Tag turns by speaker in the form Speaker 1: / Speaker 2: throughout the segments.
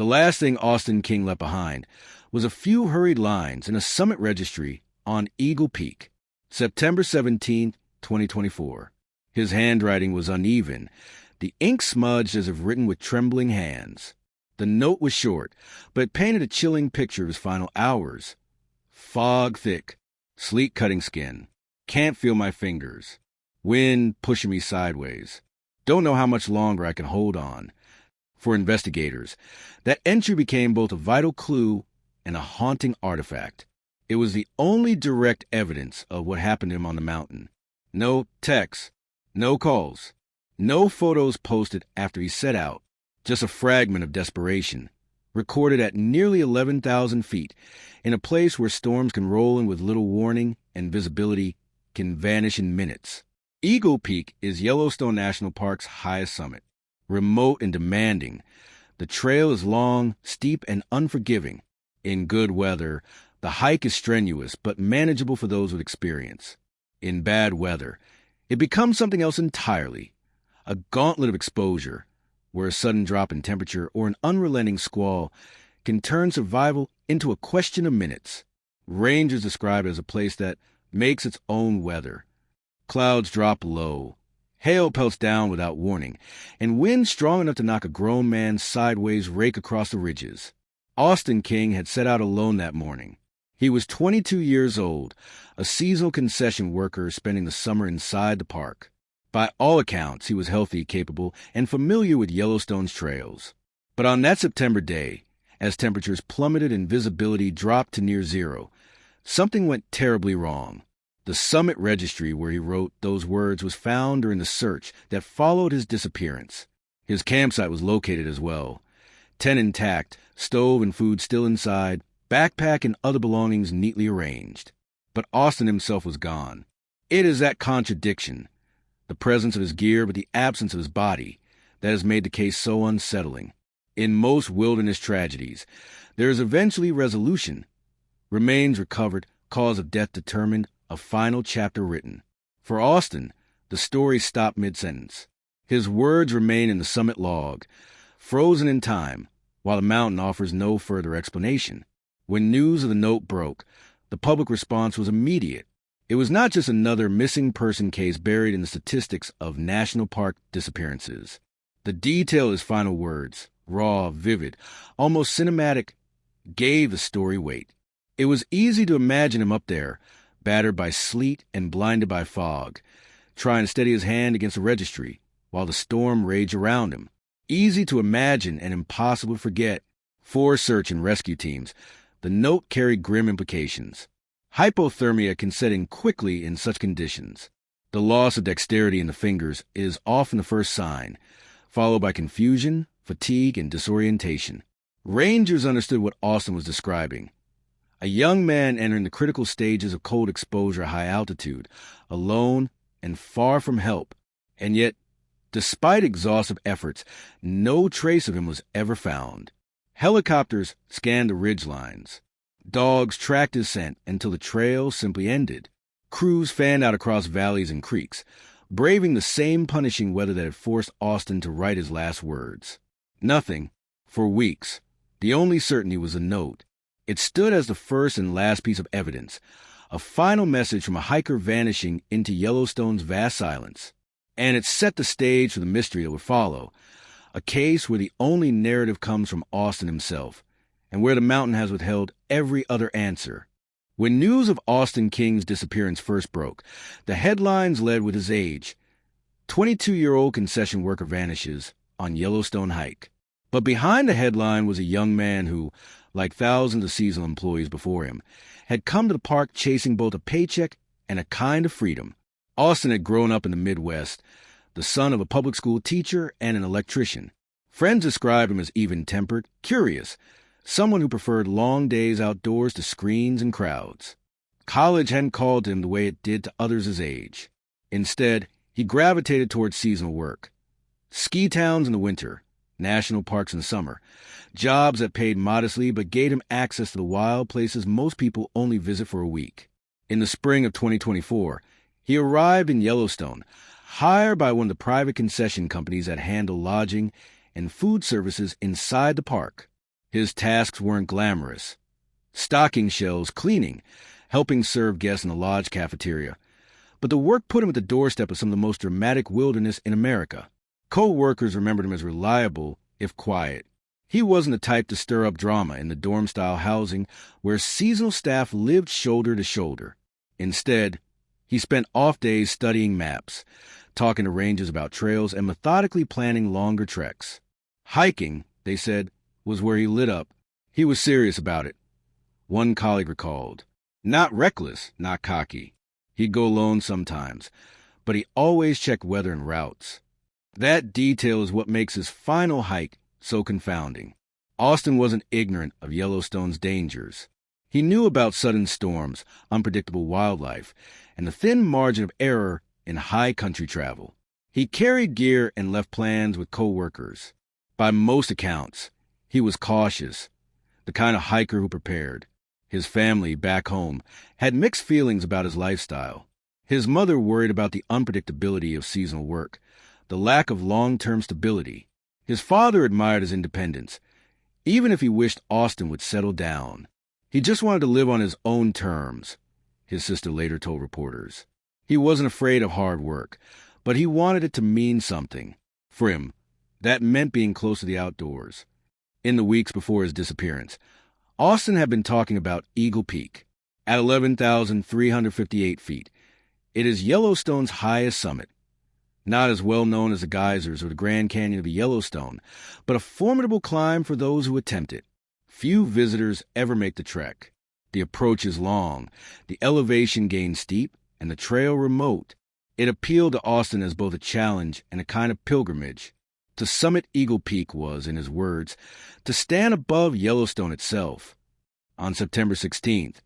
Speaker 1: The last thing Austin King left behind was a few hurried lines in a summit registry on Eagle Peak, September 17, 2024. His handwriting was uneven, the ink smudged as if written with trembling hands. The note was short, but it painted a chilling picture of his final hours. Fog thick, sleet cutting skin. Can't feel my fingers. Wind pushing me sideways. Don't know how much longer I can hold on. For investigators, that entry became both a vital clue and a haunting artifact. It was the only direct evidence of what happened to him on the mountain. No texts, no calls, no photos posted after he set out, just a fragment of desperation, recorded at nearly 11,000 feet, in a place where storms can roll in with little warning and visibility can vanish in minutes. Eagle Peak is Yellowstone National Park's highest summit. Remote and demanding, the trail is long, steep, and unforgiving. In good weather, the hike is strenuous but manageable for those with experience. In bad weather, it becomes something else entirely, a gauntlet of exposure, where a sudden drop in temperature or an unrelenting squall can turn survival into a question of minutes. Rangers describe it as a place that makes its own weather. Clouds drop low, hail pelts down without warning, and wind strong enough to knock a grown man sideways rake across the ridges. Austin King had set out alone that morning. He was 22 years old, a seasonal concession worker spending the summer inside the park. By all accounts, he was healthy, capable, and familiar with Yellowstone's trails. But on that September day, as temperatures plummeted and visibility dropped to near zero, something went terribly wrong. The summit registry where he wrote those words was found during the search that followed his disappearance. His campsite was located as well. Tent intact, stove and food still inside, backpack and other belongings neatly arranged. But Austin himself was gone. It is that contradiction, the presence of his gear but the absence of his body, that has made the case so unsettling. In most wilderness tragedies, there is eventually resolution. Remains recovered, cause of death determined, a final chapter written. For Austin, the story stopped mid-sentence. His words remain in the summit log, frozen in time, while the mountain offers no further explanation. When news of the note broke, the public response was immediate. It was not just another missing person case buried in the statistics of national park disappearances. The detail of his final words, raw, vivid, almost cinematic, gave the story weight. It was easy to imagine him up there, battered by sleet and blinded by fog, trying to steady his hand against the registry while the storm raged around him. Easy to imagine and impossible to forget. For search and rescue teams, the note carried grim implications. Hypothermia can set in quickly in such conditions. The loss of dexterity in the fingers is often the first sign, followed by confusion, fatigue, and disorientation. Rangers understood what Austin was describing. A young man entering the critical stages of cold exposure at high altitude, alone and far from help. And yet, despite exhaustive efforts, no trace of him was ever found. Helicopters scanned the ridgelines. Dogs tracked his scent until the trail simply ended. Crews fanned out across valleys and creeks, braving the same punishing weather that had forced Austin to write his last words. Nothing, for weeks. The only certainty was a note. It stood as the first and last piece of evidence, a final message from a hiker vanishing into Yellowstone's vast silence. And it set the stage for the mystery that would follow, a case where the only narrative comes from Austin himself, and where the mountain has withheld every other answer. When news of Austin King's disappearance first broke, the headlines led with his age. 22-year-old concession worker vanishes on Yellowstone hike. But behind the headline was a young man who, like thousands of seasonal employees before him, had come to the park chasing both a paycheck and a kind of freedom. Austin had grown up in the Midwest, the son of a public school teacher and an electrician. Friends described him as even-tempered, curious, someone who preferred long days outdoors to screens and crowds. College hadn't called to him the way it did to others his age. Instead, he gravitated towards seasonal work. Ski towns in the winter, national parks in summer, jobs that paid modestly but gave him access to the wild places most people only visit for a week. In the spring of 2024, he arrived in Yellowstone, hired by one of the private concession companies that handle lodging and food services inside the park. His tasks weren't glamorous. Stocking shelves, cleaning, helping serve guests in the lodge cafeteria. But the work put him at the doorstep of some of the most dramatic wilderness in America. Co-workers remembered him as reliable, if quiet. He wasn't the type to stir up drama in the dorm-style housing where seasonal staff lived shoulder to shoulder. Instead, he spent off days studying maps, talking to rangers about trails, and methodically planning longer treks. Hiking, they said, was where he lit up. He was serious about it. One colleague recalled. Not reckless, not cocky. He'd go alone sometimes, but he always checked weather and routes. That detail is what makes his final hike so confounding. Austin wasn't ignorant of Yellowstone's dangers. He knew about sudden storms, unpredictable wildlife, and the thin margin of error in high country travel. He carried gear and left plans with co-workers. By most accounts, he was cautious, the kind of hiker who prepared. His family, back home, had mixed feelings about his lifestyle. His mother worried about the unpredictability of seasonal work, the lack of long-term stability. His father admired his independence, even if he wished Austin would settle down. He just wanted to live on his own terms, his sister later told reporters. He wasn't afraid of hard work, but he wanted it to mean something. For him, that meant being close to the outdoors. In the weeks before his disappearance, Austin had been talking about Eagle Peak. At 11,358 feet, it is Yellowstone's highest summit. Not as well known as the geysers or the Grand Canyon of the Yellowstone, but a formidable climb for those who attempt it. Few visitors ever make the trek. The approach is long, the elevation gains steep, and the trail remote. It appealed to Austin as both a challenge and a kind of pilgrimage. To summit Eagle Peak was, in his words, to stand above Yellowstone itself. On September 16th,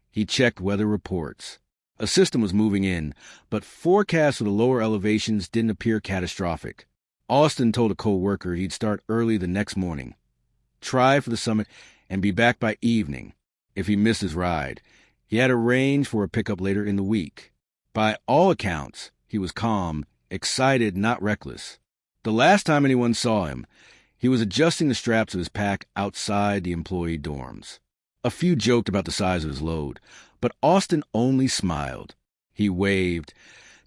Speaker 1: he checked weather reports. A system was moving in, but forecasts for the lower elevations didn't appear catastrophic. Austin told a co-worker he'd start early the next morning, try for the summit, and be back by evening. If he missed his ride, he had arranged for a pickup later in the week. By all accounts, he was calm, excited, not reckless. The last time anyone saw him, he was adjusting the straps of his pack outside the employee dorms. A few joked about the size of his load, but Austin only smiled. He waved,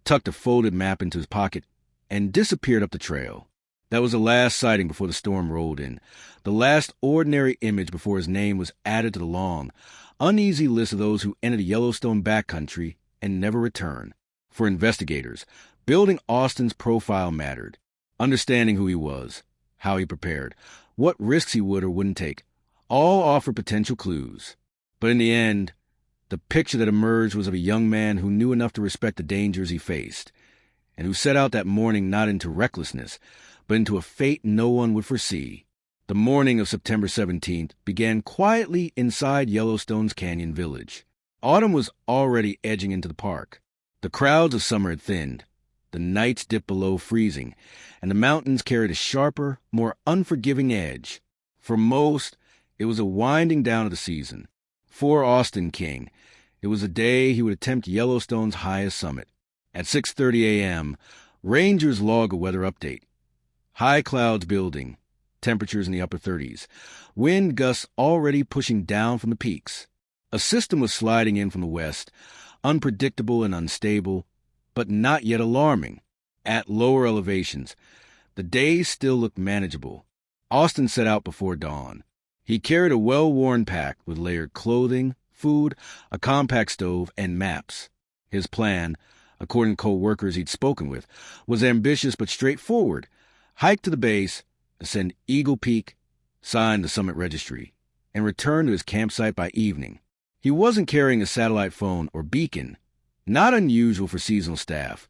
Speaker 1: tucked a folded map into his pocket, and disappeared up the trail. That was the last sighting before the storm rolled in, the last ordinary image before his name was added to the long, uneasy list of those who entered the Yellowstone backcountry and never returned. For investigators, building Austin's profile mattered. Understanding who he was, how he prepared, what risks he would or wouldn't take, all offered potential clues. But in the end, the picture that emerged was of a young man who knew enough to respect the dangers he faced, and who set out that morning not into recklessness, but into a fate no one would foresee. The morning of September 17th began quietly inside Yellowstone's Canyon Village. Autumn was already edging into the park. The crowds of summer had thinned. The nights dipped below freezing, and the mountains carried a sharper, more unforgiving edge. For most, it was a winding down of the season. For Austin King, it was a day he would attempt Yellowstone's highest summit. At 6:30 a.m., rangers log a weather update. High clouds building, temperatures in the upper 30s, wind gusts already pushing down from the peaks. A system was sliding in from the west, unpredictable and unstable, but not yet alarming. At lower elevations, the days still looked manageable. Austin set out before dawn. He carried a well-worn pack with layered clothing, food, a compact stove, and maps. His plan, according to co-workers he'd spoken with, was ambitious but straightforward. Hike to the base, ascend Eagle Peak, sign the summit registry, and return to his campsite by evening. He wasn't carrying a satellite phone or beacon, not unusual for seasonal staff,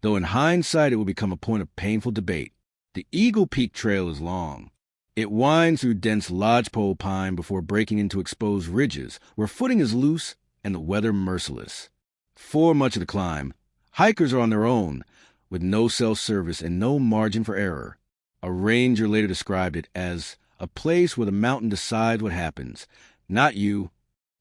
Speaker 1: though in hindsight it would become a point of painful debate. The Eagle Peak Trail is long. It winds through dense lodgepole pine before breaking into exposed ridges where footing is loose and the weather merciless. For much of the climb, hikers are on their own, with no cell service and no margin for error. A ranger later described it as a place where the mountain decides what happens, not you.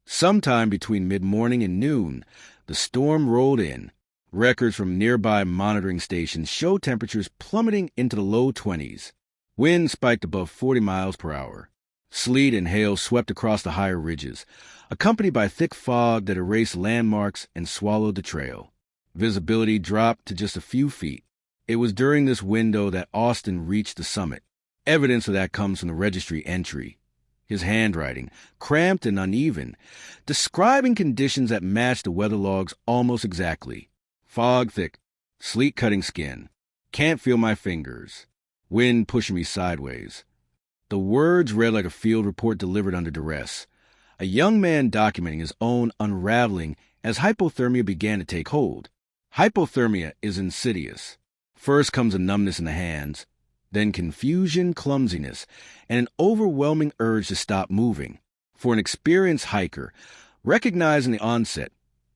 Speaker 1: Sometime between mid-morning and noon, the storm rolled in. Records from nearby monitoring stations show temperatures plummeting into the low 20s. Wind spiked above 40 miles per hour. Sleet and hail swept across the higher ridges, accompanied by thick fog that erased landmarks and swallowed the trail. Visibility dropped to just a few feet. It was during this window that Austin reached the summit. Evidence of that comes from the registry entry. His handwriting, cramped and uneven, describing conditions that matched the weather logs almost exactly. Fog thick, sleet cutting skin, can't feel my fingers, wind pushing me sideways. The words read like a field report delivered under duress. A young man documenting his own unraveling as hypothermia began to take hold. Hypothermia is insidious. First comes a numbness in the hands, then confusion, clumsiness, and an overwhelming urge to stop moving. For an experienced hiker, recognizing the onset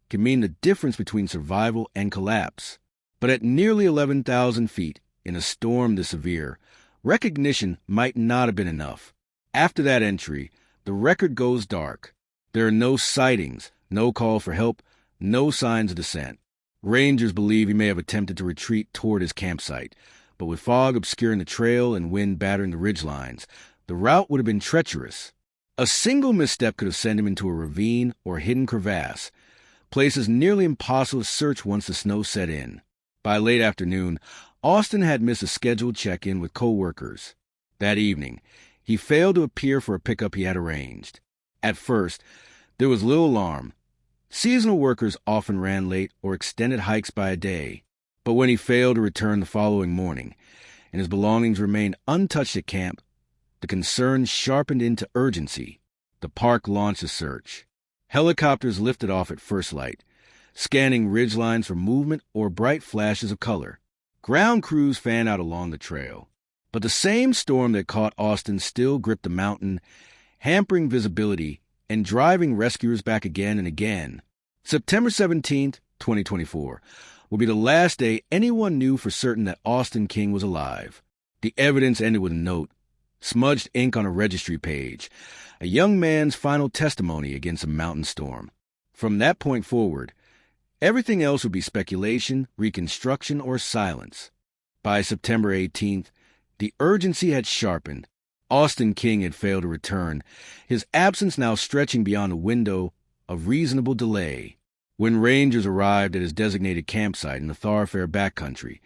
Speaker 1: can mean the difference between survival and collapse. But at nearly 11,000 feet, in a storm this severe, recognition might not have been enough. After that entry, the record goes dark. There are no sightings, no call for help, no signs of descent. Rangers believe he may have attempted to retreat toward his campsite, but with fog obscuring the trail and wind battering the ridgelines, the route would have been treacherous. A single misstep could have sent him into a ravine or hidden crevasse, places nearly impossible to search once the snow set in. By late afternoon, Austin had missed a scheduled check-in with co-workers. That evening, he failed to appear for a pickup he had arranged. At first, there was little alarm. Seasonal workers often ran late or extended hikes by a day. But when he failed to return the following morning, and his belongings remained untouched at camp, the concern sharpened into urgency. The park launched a search. Helicopters lifted off at first light, scanning ridgelines for movement or bright flashes of color. Ground crews fanned out along the trail. But the same storm that caught Austin still gripped the mountain, hampering visibility and driving rescuers back again and again. September 17th, 2024, will be the last day anyone knew for certain that Austin King was alive. The evidence ended with a note, smudged ink on a registry page, a young man's final testimony against a mountain storm. From that point forward, everything else would be speculation, reconstruction, or silence. By September 18th, the urgency had sharpened. Austin King had failed to return, his absence now stretching beyond a window of reasonable delay. When rangers arrived at his designated campsite in the thoroughfare backcountry,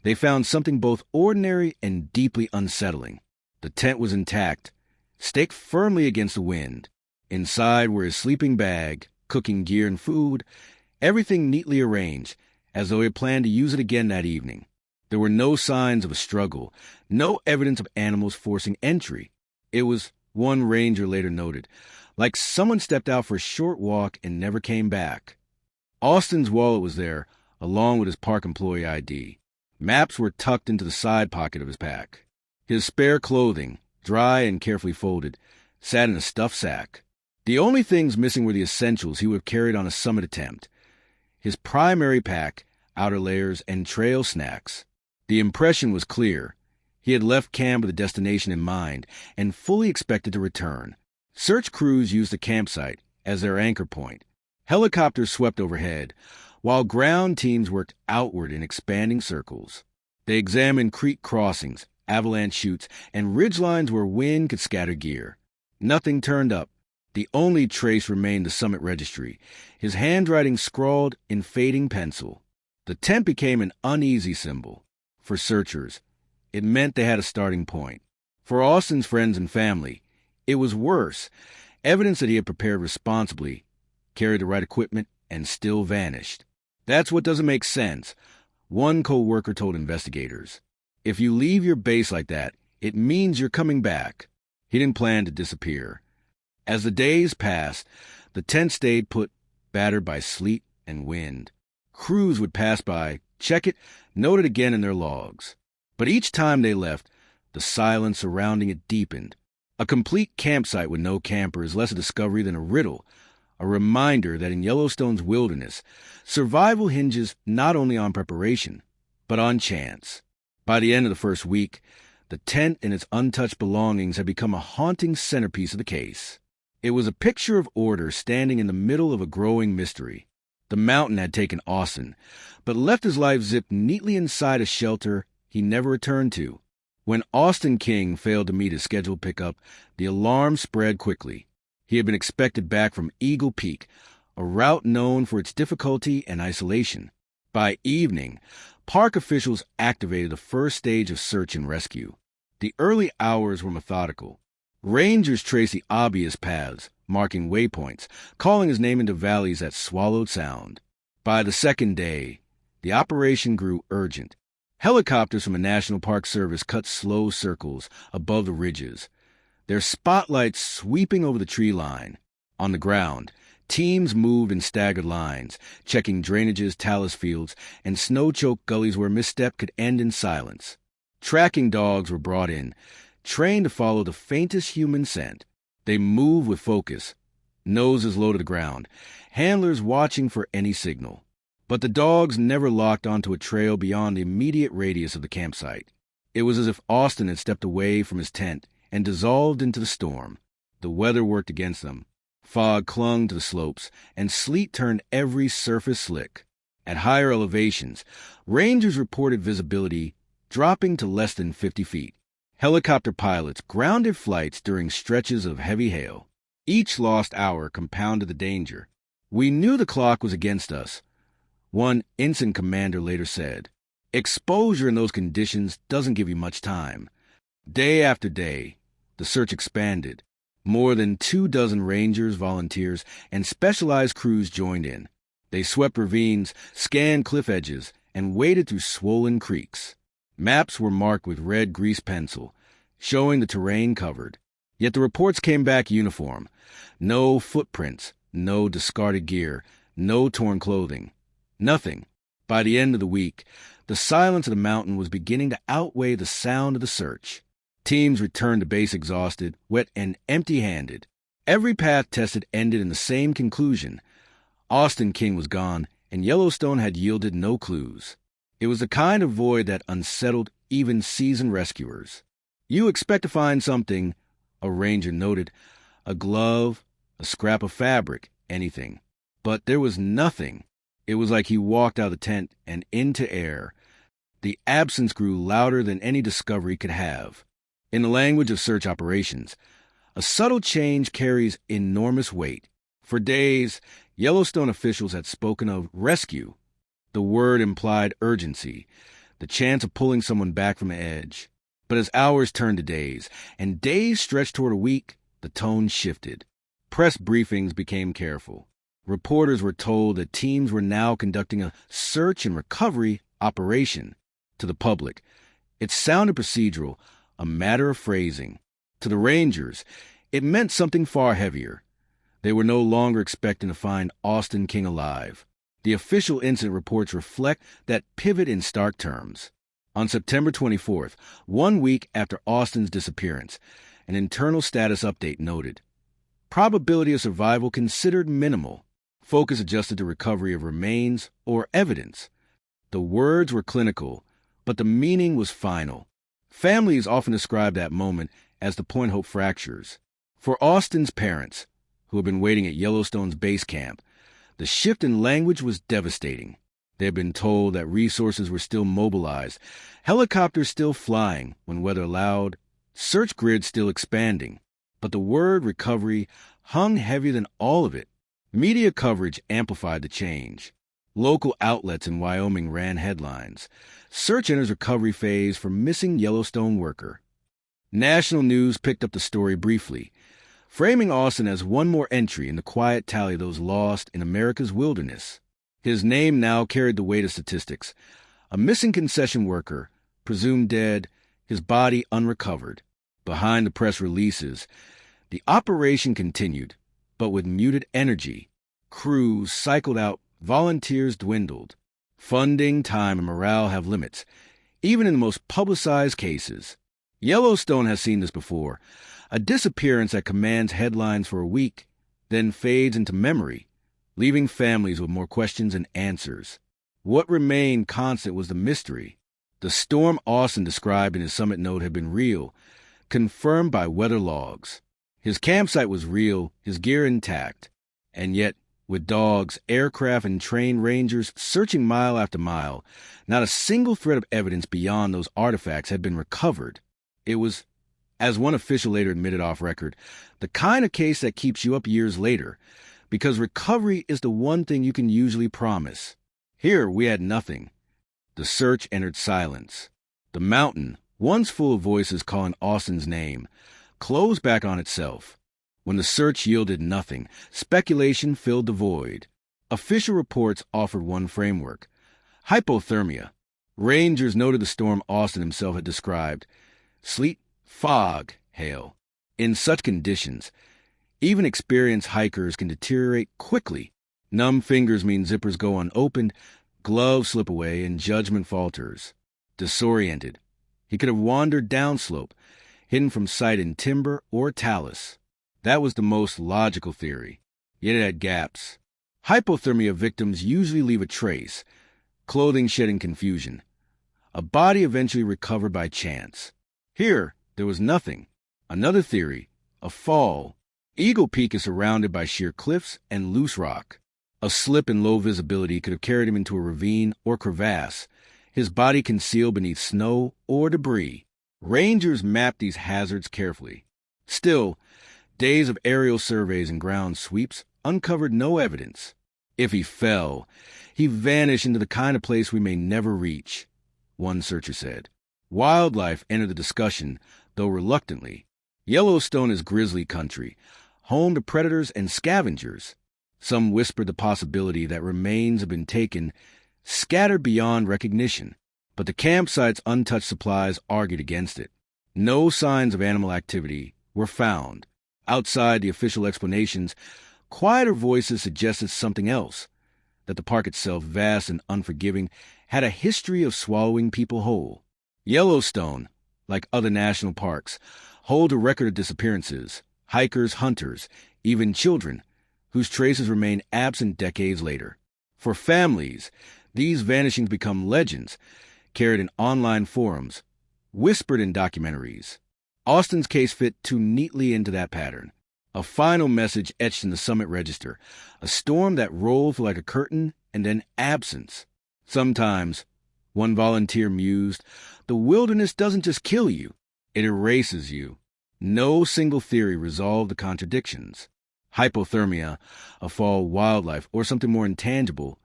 Speaker 1: they found something both ordinary and deeply unsettling. The tent was intact, staked firmly against the wind. Inside were his sleeping bag, cooking gear and food, everything neatly arranged, as though he had planned to use it again that evening. There were no signs of a struggle, no evidence of animals forcing entry. It was, one ranger later noted, like someone stepped out for a short walk and never came back. Austin's wallet was there, along with his park employee ID. Maps were tucked into the side pocket of his pack. His spare clothing, dry and carefully folded, sat in a stuffed sack. The only things missing were the essentials he would have carried on a summit attempt: his primary pack, outer layers, and trail snacks. The impression was clear. He had left camp with a destination in mind and fully expected to return. Search crews used the campsite as their anchor point. Helicopters swept overhead, while ground teams worked outward in expanding circles. They examined creek crossings, avalanche chutes, and ridgelines where wind could scatter gear. Nothing turned up. The only trace remained the summit registry, his handwriting scrawled in fading pencil. The tent became an uneasy symbol. For searchers, it meant they had a starting point. For Austin's friends and family, it was worse, evidence that he had prepared responsibly, carried the right equipment, and still vanished. That's what doesn't make sense, one co-worker told investigators. If you leave your base like that, it means you're coming back. He didn't plan to disappear. As the days passed, the tent stayed put, battered by sleet and wind. Crews would pass by, check it, note it again in their logs. But each time they left, the silence surrounding it deepened. A complete campsite with no camper is less a discovery than a riddle, a reminder that in Yellowstone's wilderness, survival hinges not only on preparation, but on chance. By the end of the first week, the tent and its untouched belongings had become a haunting centerpiece of the case. It was a picture of order standing in the middle of a growing mystery. The mountain had taken Austin, but left his life zipped neatly inside a shelter he never returned to. When Austin King failed to meet his scheduled pickup, the alarm spread quickly. He had been expected back from Eagle Peak, a route known for its difficulty and isolation. By evening, park officials activated the first stage of search and rescue. The early hours were methodical. Rangers traced the obvious paths, marking waypoints, calling his name into valleys that swallowed sound. By the second day, the operation grew urgent. Helicopters from the National Park Service cut slow circles above the ridges, their spotlights sweeping over the tree line. On the ground, teams moved in staggered lines, checking drainages, talus fields, and snow-choked gullies where misstep could end in silence. Tracking dogs were brought in, trained to follow the faintest human scent. They moved with focus, noses low to the ground, handlers watching for any signal. But the dogs never locked onto a trail beyond the immediate radius of the campsite. It was as if Austin had stepped away from his tent and dissolved into the storm. The weather worked against them. Fog clung to the slopes, and sleet turned every surface slick. At higher elevations, rangers reported visibility dropping to less than 50 feet. Helicopter pilots grounded flights during stretches of heavy hail. Each lost hour compounded the danger. "We knew the clock was against us," one ensign commander later said. "Exposure in those conditions doesn't give you much time." Day after day, the search expanded. More than 24 rangers, volunteers, and specialized crews joined in. They swept ravines, scanned cliff edges, and waded through swollen creeks. Maps were marked with red grease pencil, showing the terrain covered. Yet the reports came back uniform. No footprints, no discarded gear, no torn clothing. Nothing. By the end of the week, the silence of the mountain was beginning to outweigh the sound of the search. Teams returned to base exhausted, wet, and empty-handed. Every path tested ended in the same conclusion. Austin King was gone, and Yellowstone had yielded no clues. It was the kind of void that unsettled even seasoned rescuers. "You expect to find something," a ranger noted. "A glove, a scrap of fabric, anything." But there was nothing. It was like he walked out of the tent and into air. The absence grew louder than any discovery could have. In the language of search operations, a subtle change carries enormous weight. For days, Yellowstone officials had spoken of rescue. The word implied urgency, the chance of pulling someone back from the edge. But as hours turned to days, and days stretched toward a week, the tone shifted. Press briefings became careful. Reporters were told that teams were now conducting a search and recovery operation. To the public, it sounded procedural, a matter of phrasing. To the Rangers, it meant something far heavier. They were no longer expecting to find Austin King alive. The official incident reports reflect that pivot in stark terms. On September 24th, 1 week after Austin's disappearance, an internal status update noted, "Probability of survival considered minimal. Focus adjusted to recovery of remains or evidence." The words were clinical, but the meaning was final. Families often describe that moment as the point hope fractures. For Austin's parents, who had been waiting at Yellowstone's base camp, the shift in language was devastating. They had been told that resources were still mobilized, helicopters still flying when weather allowed, search grids still expanding. But the word recovery hung heavier than all of it. Media coverage amplified the change. Local outlets in Wyoming ran headlines. "Search enters recovery phase for missing Yellowstone worker." National news picked up the story briefly, framing Austin as one more entry in the quiet tally of those lost in America's wilderness. His name now carried the weight of statistics. A missing concession worker, presumed dead, his body unrecovered. Behind the press releases, the operation continued, but with muted energy. Crews cycled out, volunteers dwindled. Funding, time, and morale have limits, even in the most publicized cases. Yellowstone has seen this before. A disappearance that commands headlines for a week, then fades into memory, leaving families with more questions than answers. What remained constant was the mystery. The storm Austin described in his summit note had been real, confirmed by weather logs. His campsite was real, his gear intact. And yet, with dogs, aircraft, and trained rangers searching mile after mile, not a single thread of evidence beyond those artifacts had been recovered. It was, as one official later admitted off record, the kind of case that keeps you up years later, because recovery is the one thing you can usually promise. Here we had nothing. The search entered silence. The mountain, once full of voices calling Austin's name, closed back on itself. When the search yielded nothing, speculation filled the void. Official reports offered one framework: hypothermia. Rangers noted the storm Austin himself had described: sleet, fog, hail. In such conditions, even experienced hikers can deteriorate quickly. Numb fingers mean zippers go unopened, gloves slip away, and judgment falters. Disoriented, he could have wandered downslope, hidden from sight in timber or talus. That was the most logical theory, yet it had gaps. Hypothermia victims usually leave a trace, clothing shed in confusion. A body eventually recovered by chance. Here, there was nothing. Another theory: a fall. Eagle Peak is surrounded by sheer cliffs and loose rock. A slip in low visibility could have carried him into a ravine or crevasse, his body concealed beneath snow or debris. Rangers mapped these hazards carefully. Still, days of aerial surveys and ground sweeps uncovered no evidence. If he fell, he vanished into the kind of place we may never reach, one searcher said. Wildlife entered the discussion, though reluctantly. Yellowstone is grizzly country, home to predators and scavengers. Some whispered the possibility that remains have been taken, scattered beyond recognition, but the campsite's untouched supplies argued against it. No signs of animal activity were found. Outside the official explanations, quieter voices suggested something else: that the park itself, vast and unforgiving, had a history of swallowing people whole. Yellowstone, like other national parks, hold a record of disappearances: hikers, hunters, even children, whose traces remain absent decades later. For families, these vanishings become legends, carried in online forums, whispered in documentaries. Austin's case fit too neatly into that pattern. A final message etched in the summit register: a storm that rolled like a curtain and then absence. Sometimes, one volunteer mused, the wilderness doesn't just kill you, it erases you. No single theory resolved the contradictions. Hypothermia, a fall, wildlife, or something more intangible.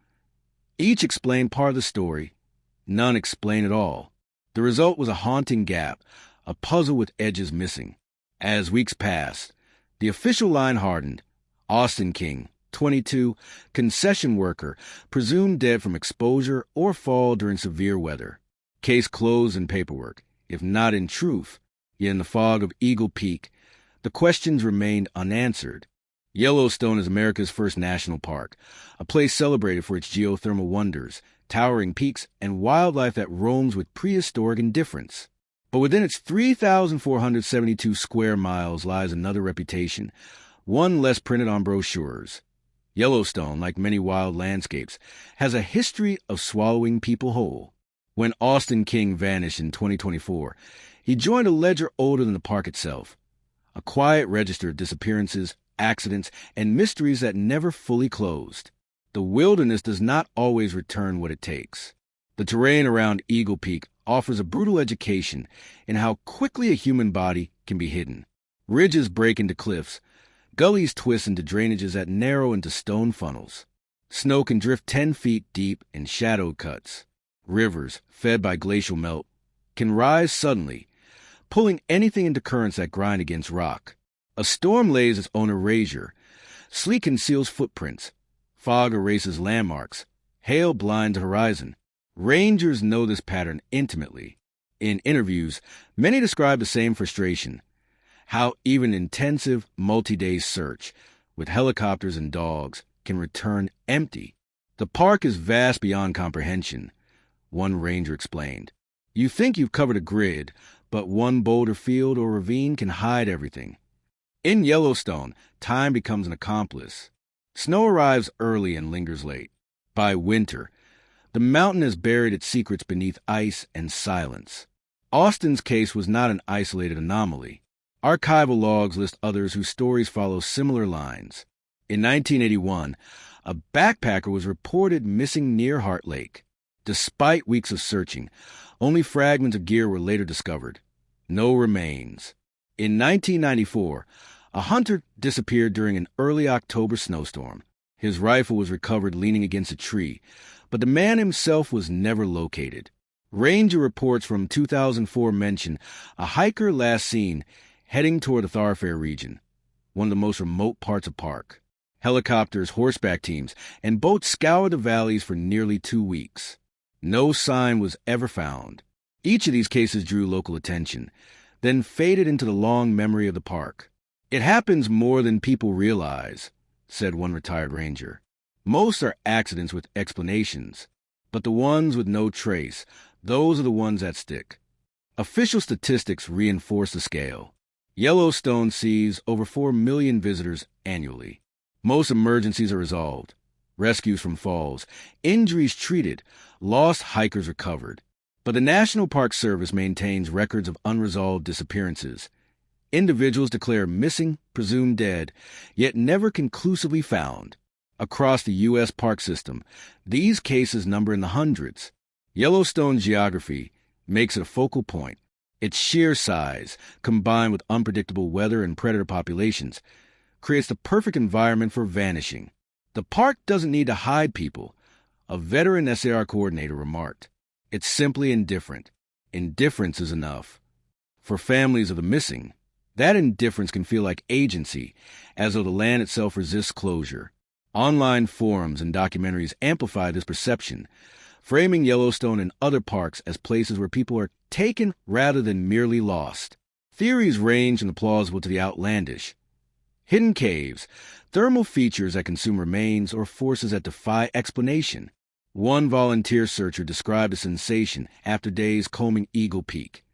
Speaker 1: Each explained part of the story. None explained it all. The result was a haunting gap, a puzzle with edges missing. As weeks passed, the official line hardened: Austin King, 22, concession worker, presumed dead from exposure or fall during severe weather. Case closed in paperwork, if not in truth. Yet in the fog of Eagle Peak, the questions remained unanswered. Yellowstone is America's first national park, a place celebrated for its geothermal wonders, towering peaks, and wildlife that roams with prehistoric indifference. But within its 3,472 square miles lies another reputation, one less printed on brochures. Yellowstone, like many wild landscapes, has a history of swallowing people whole. When Austin King vanished in 2024, he joined a ledger older than the park itself, a quiet register of disappearances, accidents, and mysteries that never fully closed. The wilderness does not always return what it takes. The terrain around Eagle Peak offers a brutal education in how quickly a human body can be hidden. Ridges break into cliffs, gullies twist into drainages that narrow into stone funnels. Snow can drift 10 feet deep in shadowed cuts. Rivers, fed by glacial melt, can rise suddenly, pulling anything into currents that grind against rock. A storm lays its own erasure. Sleet conceals footprints. Fog erases landmarks. Hail blinds the horizon. Rangers know this pattern intimately. In interviews, many describe the same frustration: how even intensive, multi-day search, with helicopters and dogs, can return empty. The park is vast beyond comprehension, one ranger explained. You think you've covered a grid, but one boulder field or ravine can hide everything. In Yellowstone, time becomes an accomplice. Snow arrives early and lingers late. By winter, the mountain has buried its secrets beneath ice and silence. Austin's case was not an isolated anomaly. Archival logs list others whose stories follow similar lines. In 1981, a backpacker was reported missing near Heart Lake. Despite weeks of searching, only fragments of gear were later discovered. No remains. In 1994, a hunter disappeared during an early October snowstorm. His rifle was recovered leaning against a tree, but the man himself was never located. Ranger reports from 2004 mention a hiker last seen heading toward the thoroughfare region, one of the most remote parts of park. Helicopters, horseback teams, and boats scoured the valleys for nearly 2 weeks. No sign was ever found. Each of these cases drew local attention, then faded into the long memory of the park. "It happens more than people realize," said one retired ranger. "Most are accidents with explanations, but the ones with no trace, those are the ones that stick." Official statistics reinforce the scale. Yellowstone sees over 4 million visitors annually. Most emergencies are resolved. Rescues from falls, injuries treated, lost hikers recovered. But the National Park Service maintains records of unresolved disappearances. Individuals declare missing, presumed dead, yet never conclusively found. Across the U.S. park system, these cases number in the hundreds. Yellowstone's geography makes it a focal point. Its sheer size, combined with unpredictable weather and predator populations, creates the perfect environment for vanishing. "The park doesn't need to hide people," a veteran SAR coordinator remarked. "It's simply indifferent. Indifference is enough." For families of the missing, that indifference can feel like agency, as though the land itself resists closure. Online forums and documentaries amplify this perception, framing Yellowstone and other parks as places where people are taken rather than merely lost. Theories range from the plausible to the outlandish. Hidden caves, thermal features that consume remains, or forces that defy explanation. One volunteer searcher described a sensation after days combing Eagle Peak.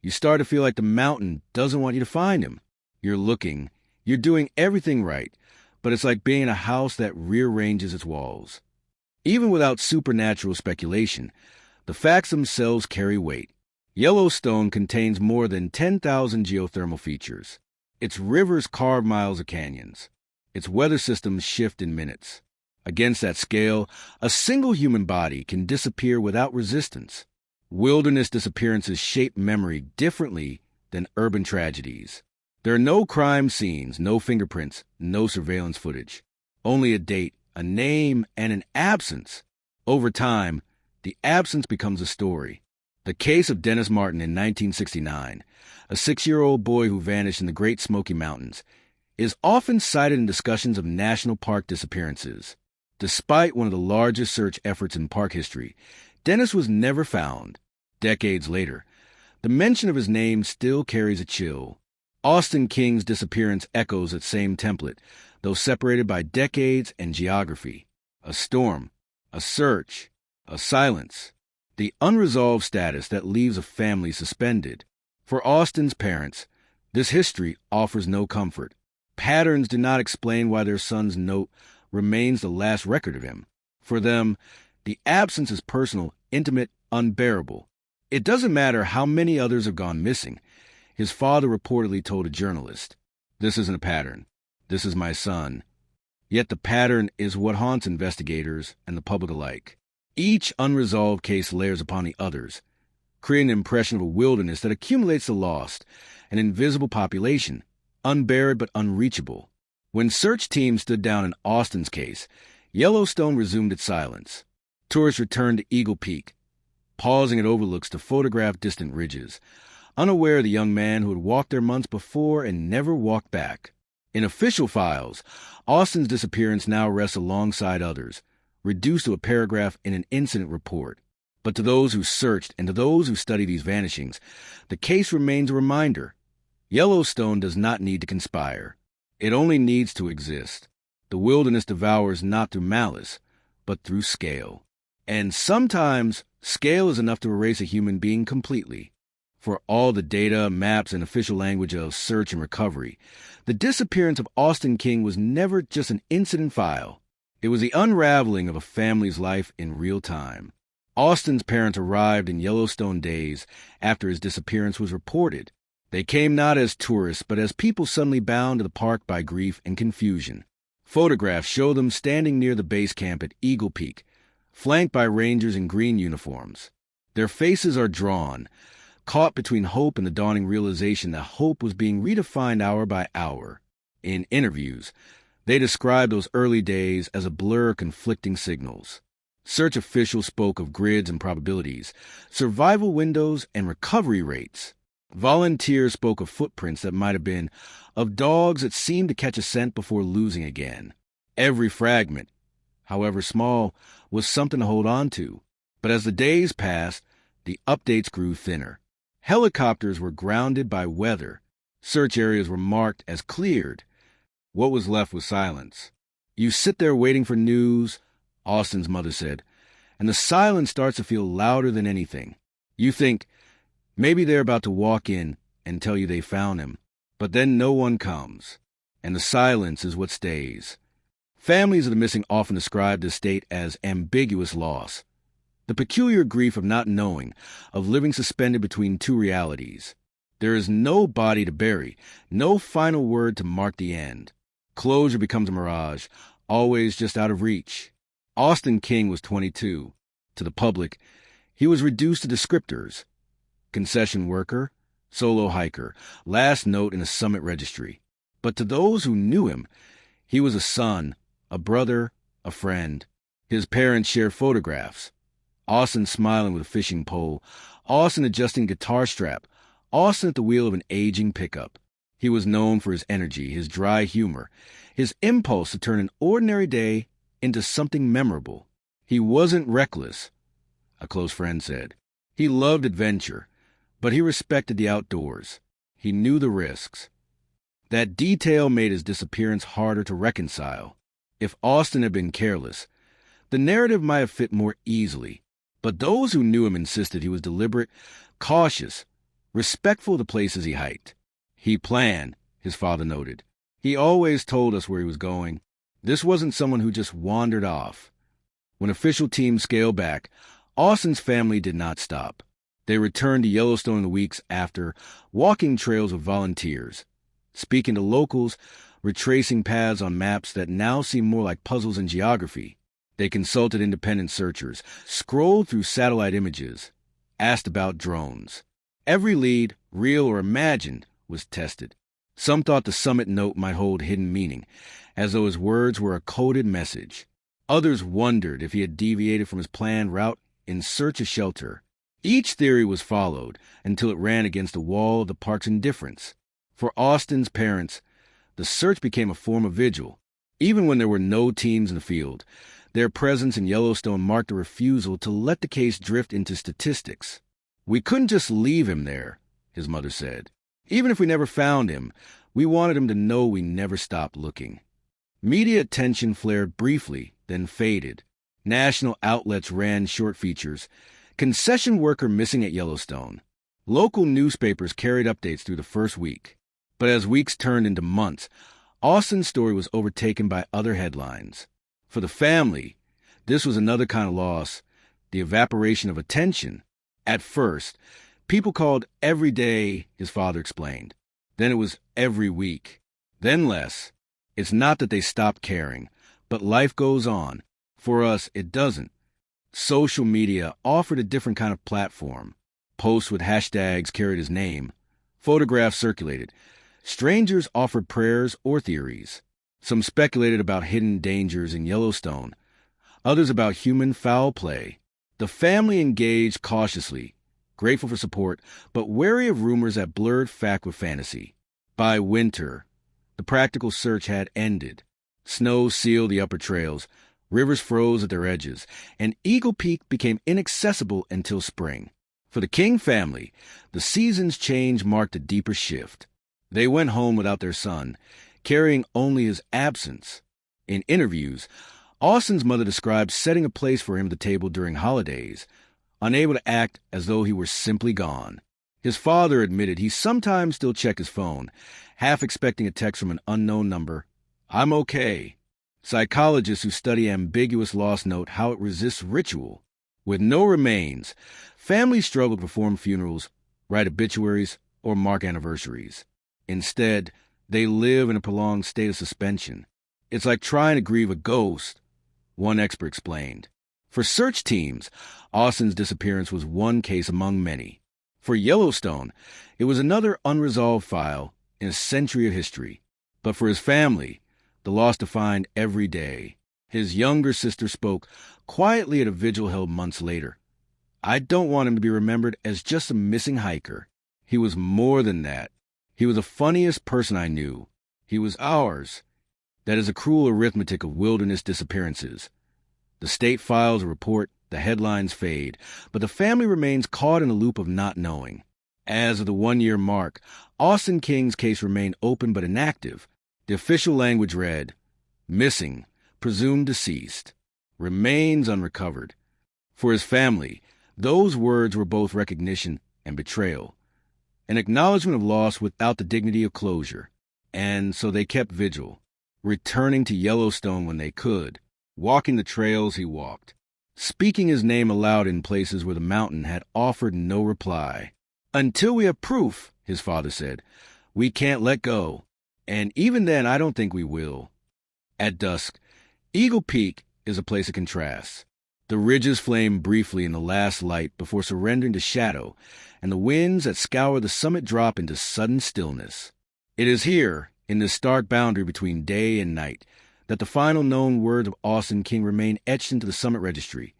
Speaker 1: "You start to feel like the mountain doesn't want you to find him. You're looking, you're doing everything right, but it's like being in a house that rearranges its walls." Even without supernatural speculation, the facts themselves carry weight. Yellowstone contains more than 10,000 geothermal features. Its rivers carve miles of canyons. Its weather systems shift in minutes. Against that scale, a single human body can disappear without resistance. Wilderness disappearances shape memory differently than urban tragedies. There are no crime scenes, no fingerprints, no surveillance footage. Only a date, a name, and an absence. Over time, the absence becomes a story. The case of Dennis Martin in 1969, a 6-year-old boy who vanished in the Great Smoky Mountains, is often cited in discussions of national park disappearances. Despite one of the largest search efforts in park history, Dennis was never found. Decades later, the mention of his name still carries a chill. Austin King's disappearance echoes that same template, though separated by decades and geography. A storm, a search, a silence. The unresolved status that leaves a family suspended. For Austin's parents, this history offers no comfort. Patterns do not explain why their son's note remains the last record of him. For them, the absence is personal, intimate, unbearable. "It doesn't matter how many others have gone missing," his father reportedly told a journalist. "This isn't a pattern. This is my son." Yet the pattern is what haunts investigators and the public alike. Each unresolved case layers upon the others, creating an impression of a wilderness that accumulates the lost, an invisible population, unburied but unreachable. When search teams stood down in Austin's case, Yellowstone resumed its silence. Tourists returned to Eagle Peak, pausing at overlooks to photograph distant ridges, unaware of the young man who had walked there months before and never walked back. In official files, Austin's disappearance now rests alongside others, reduced to a paragraph in an incident report. But to those who searched and to those who study these vanishings, the case remains a reminder. Yellowstone does not need to conspire. It only needs to exist. The wilderness devours not through malice, but through scale. And sometimes, scale is enough to erase a human being completely. For all the data, maps, and official language of search and recovery, the disappearance of Austin King was never just an incident file. It was the unraveling of a family's life in real time. Austin's parents arrived in Yellowstone days after his disappearance was reported. They came not as tourists, but as people suddenly bound to the park by grief and confusion. Photographs show them standing near the base camp at Eagle Peak, flanked by rangers in green uniforms. Their faces are drawn, caught between hope and the dawning realization that hope was being redefined hour by hour. In interviews, they described those early days as a blur of conflicting signals. Search officials spoke of grids and probabilities, survival windows and recovery rates. Volunteers spoke of footprints that might have been, of dogs that seemed to catch a scent before losing again. Every fragment, however small, was something to hold on to. But as the days passed, the updates grew thinner. Helicopters were grounded by weather. Search areas were marked as cleared. What was left was silence. You sit there waiting for news, Austin's mother said, and the silence starts to feel louder than anything. You think, maybe they're about to walk in and tell you they found him, but then no one comes, and the silence is what stays. Families of the missing often describe this state as ambiguous loss, the peculiar grief of not knowing, of living suspended between two realities. There is no body to bury, no final word to mark the end. Closure becomes a mirage, always just out of reach. Austin King was 22. To the public, he was reduced to descriptors: concession worker, solo hiker, last note in a summit registry. But to those who knew him, he was a son, a brother, a friend. His parents shared photographs. Austin smiling with a fishing pole, Austin adjusting guitar strap, Austin at the wheel of an aging pickup. He was known for his energy, his dry humor, his impulse to turn an ordinary day into something memorable. He wasn't reckless, a close friend said. He loved adventure, but he respected the outdoors. He knew the risks. That detail made his disappearance harder to reconcile. If Austin had been careless, the narrative might have fit more easily. But those who knew him insisted he was deliberate, cautious, respectful of the places he hiked. He planned, his father noted. He always told us where he was going. This wasn't someone who just wandered off. When official teams scaled back, Austin's family did not stop. They returned to Yellowstone in the weeks after, walking trails with volunteers, speaking to locals, retracing paths on maps that now seem more like puzzles in geography. They consulted independent searchers, scrolled through satellite images, asked about drones. Every lead, real or imagined, was tested. Some thought the summit note might hold hidden meaning, as though his words were a coded message. Others wondered if he had deviated from his planned route in search of shelter. Each theory was followed until it ran against the wall of the park's indifference. For Austin's parents, the search became a form of vigil. Even when there were no teams in the field, their presence in Yellowstone marked a refusal to let the case drift into statistics. "We couldn't just leave him there," his mother said. "Even if we never found him, we wanted him to know we never stopped looking." Media attention flared briefly, then faded. National outlets ran short features. Concession worker missing at Yellowstone. Local newspapers carried updates through the first week. But as weeks turned into months, Austin's story was overtaken by other headlines. For the family, this was another kind of loss, the evaporation of attention. At first, people called every day, his father explained. Then it was every week. Then less. It's not that they stopped caring, but life goes on. For us, it doesn't. Social media offered a different kind of platform. Posts with hashtags carried his name. Photographs circulated. Strangers offered prayers or theories. Some speculated about hidden dangers in Yellowstone. Others about human foul play. The family engaged cautiously, grateful for support, but wary of rumors that blurred fact with fantasy. By winter, the practical search had ended. Snow sealed the upper trails. Rivers froze at their edges, and Eagle Peak became inaccessible until spring. For the King family, the season's change marked a deeper shift. They went home without their son, carrying only his absence. In interviews, Austin's mother described setting a place for him at the table during holidays, unable to act as though he were simply gone. His father admitted he sometimes still checked his phone, half expecting a text from an unknown number. "I'm okay." Psychologists who study ambiguous loss note how it resists ritual. With no remains, families struggle to perform funerals, write obituaries, or mark anniversaries. Instead, they live in a prolonged state of suspension. It's like trying to grieve a ghost, one expert explained. For search teams, Austin's disappearance was one case among many. For Yellowstone, it was another unresolved file in a century of history. But for his family, the loss defined every day. His younger sister spoke quietly at a vigil held months later. "I don't want him to be remembered as just a missing hiker. He was more than that. He was the funniest person I knew. He was ours." That is a cruel arithmetic of wilderness disappearances. The state files a report, the headlines fade, but the family remains caught in a loop of not knowing. As of the 1-year mark, Austin King's case remained open but inactive. The official language read, "Missing, presumed deceased, remains unrecovered." For his family, those words were both recognition and betrayal, an acknowledgement of loss without the dignity of closure. And so they kept vigil, returning to Yellowstone when they could, walking the trails he walked, speaking his name aloud in places where the mountain had offered no reply. "Until we have proof," his father said, "we can't let go. And even then, I don't think we will." At dusk, Eagle Peak is a place of contrasts. The ridges flame briefly in the last light before surrendering to shadow, and the winds that scour the summit drop into sudden stillness. It is here, in this stark boundary between day and night, that the final known words of Austin King remain etched into the summit registry.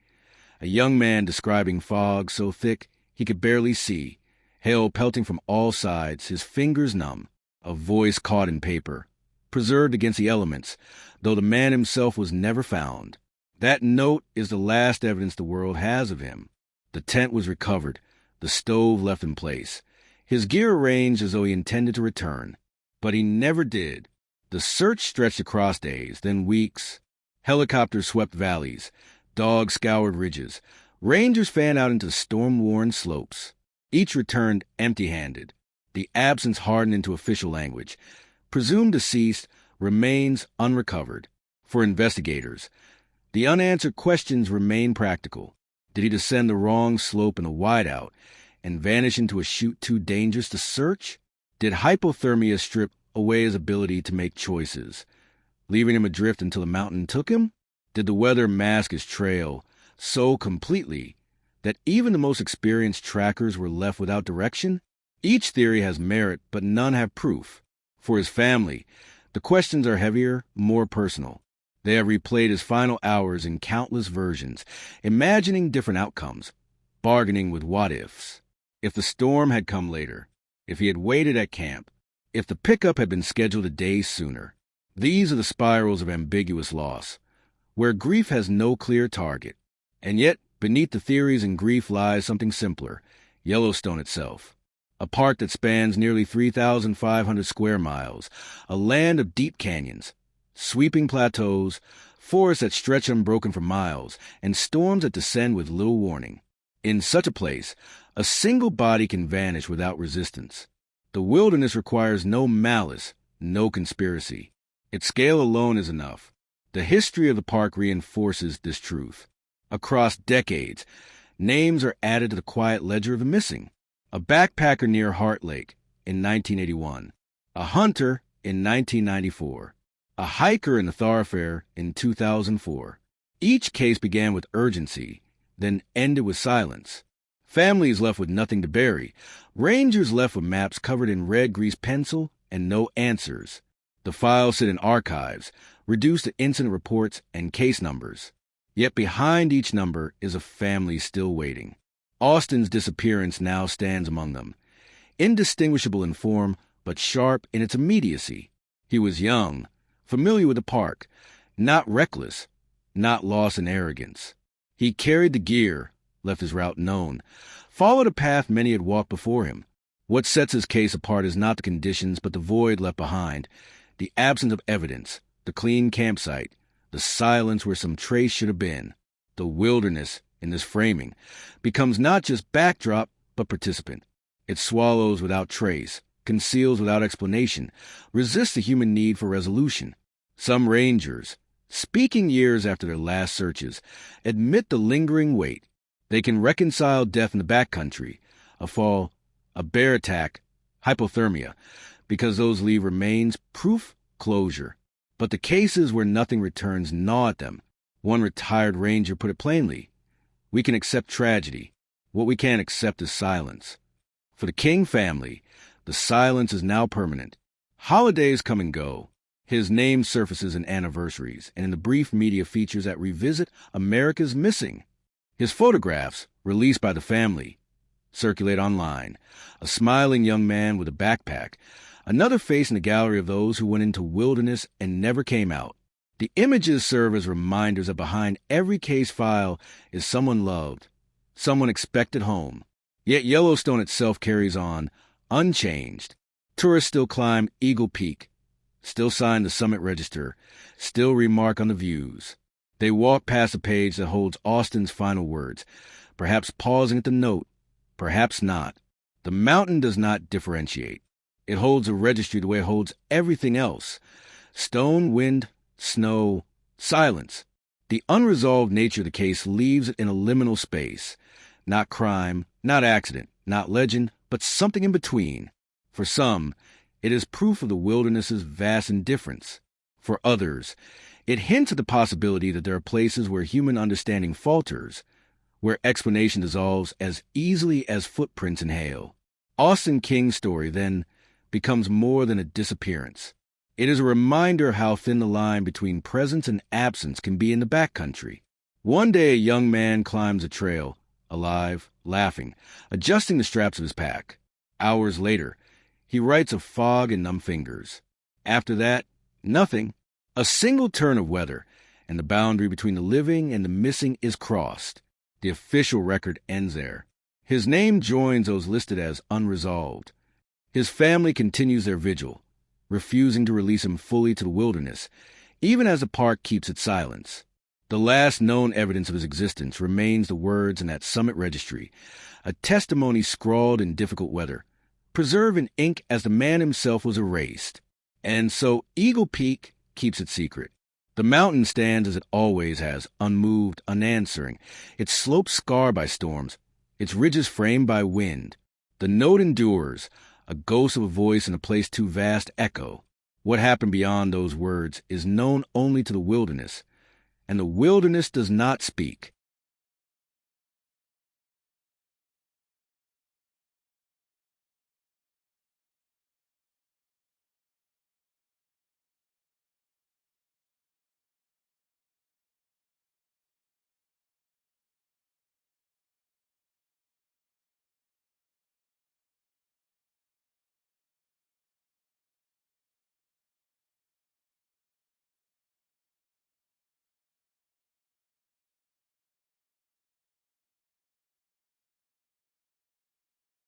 Speaker 1: A young man describing fog so thick he could barely see, hail pelting from all sides, his fingers numb, a voice caught in paper, preserved against the elements, though the man himself was never found. That note is the last evidence the world has of him. The tent was recovered, the stove left in place, his gear arranged as though he intended to return. But he never did. The search stretched across days, then weeks. Helicopters swept valleys, dogs scoured ridges, rangers fanned out into storm-worn slopes. Each returned empty-handed. The absence hardened into official language. Presumed deceased, remains unrecovered. For investigators, the unanswered questions remain practical. Did he descend the wrong slope in a wideout and vanish into a chute too dangerous to search? Did hypothermia strip away his ability to make choices, leaving him adrift until the mountain took him? Did the weather mask his trail so completely that even the most experienced trackers were left without direction? Each theory has merit, but none have proof. For his family, the questions are heavier, more personal. They have replayed his final hours in countless versions, imagining different outcomes, bargaining with what-ifs. If the storm had come later, if he had waited at camp, if the pickup had been scheduled a day sooner. These are the spirals of ambiguous loss, where grief has no clear target. And yet, beneath the theories and grief lies something simpler, Yellowstone itself. A park that spans nearly 3,500 square miles, a land of deep canyons, sweeping plateaus, forests that stretch unbroken for miles, and storms that descend with little warning. In such a place, a single body can vanish without resistance. The wilderness requires no malice, no conspiracy. Its scale alone is enough. The history of the park reinforces this truth. Across decades, names are added to the quiet ledger of the missing. A backpacker near Heart Lake in 1981, a hunter in 1994, a hiker in the thoroughfare in 2004. Each case began with urgency, then ended with silence. Families left with nothing to bury, rangers left with maps covered in red grease pencil and no answers. The files sit in archives, reduced to incident reports and case numbers. Yet behind each number is a family still waiting. Austin's disappearance now stands among them, indistinguishable in form, but sharp in its immediacy. He was young, familiar with the park, not reckless, not lost in arrogance. He carried the gear, left his route known, followed a path many had walked before him. What sets his case apart is not the conditions, but the void left behind, the absence of evidence, the clean campsite, the silence where some trace should have been. The wilderness, in this framing, becomes not just backdrop, but participant. It swallows without trace, conceals without explanation, resists the human need for resolution. Some rangers, speaking years after their last searches, admit the lingering weight. They can reconcile death in the backcountry, a fall, a bear attack, hypothermia, because those leave remains, proof, closure. But the cases where nothing returns gnaw at them. One retired ranger put it plainly: we can accept tragedy. What we can't accept is silence. For the King family, the silence is now permanent. Holidays come and go. His name surfaces in anniversaries and in the brief media features that revisit America's missing. His photographs, released by the family, circulate online. A smiling young man with a backpack, another face in the gallery of those who went into wilderness and never came out. The images serve as reminders that behind every case file is someone loved, someone expected home. Yet Yellowstone itself carries on, unchanged. Tourists still climb Eagle Peak, still sign the summit register, still remark on the views. They walk past a page that holds Austin's final words, perhaps pausing at the note, perhaps not. The mountain does not differentiate. It holds a registry the way it holds everything else. Stone, wind, snow, silence. The unresolved nature of the case leaves it in a liminal space. Not crime, not accident, not legend, but something in between. For some, it is proof of the wilderness's vast indifference. For others, it hints at the possibility that there are places where human understanding falters, where explanation dissolves as easily as footprints in hail. Austin King's story, then, becomes more than a disappearance. It is a reminder of how thin the line between presence and absence can be in the backcountry. One day a young man climbs a trail, alive, laughing, adjusting the straps of his pack. Hours later, he writes of fog and numb fingers. After that, nothing. A single turn of weather, and the boundary between the living and the missing is crossed. The official record ends there. His name joins those listed as unresolved. His family continues their vigil, refusing to release him fully to the wilderness, even as the park keeps its silence. The last known evidence of his existence remains the words in that summit registry, a testimony scrawled in difficult weather, preserved in ink as the man himself was erased. And so Eagle Peak keeps its secret. The mountain stands as it always has, unmoved, unanswering, its slopes scarred by storms, its ridges framed by wind. The note endures, a ghost of a voice in a place too vast to echo. What happened beyond those words is known only to the wilderness, and the wilderness does not speak.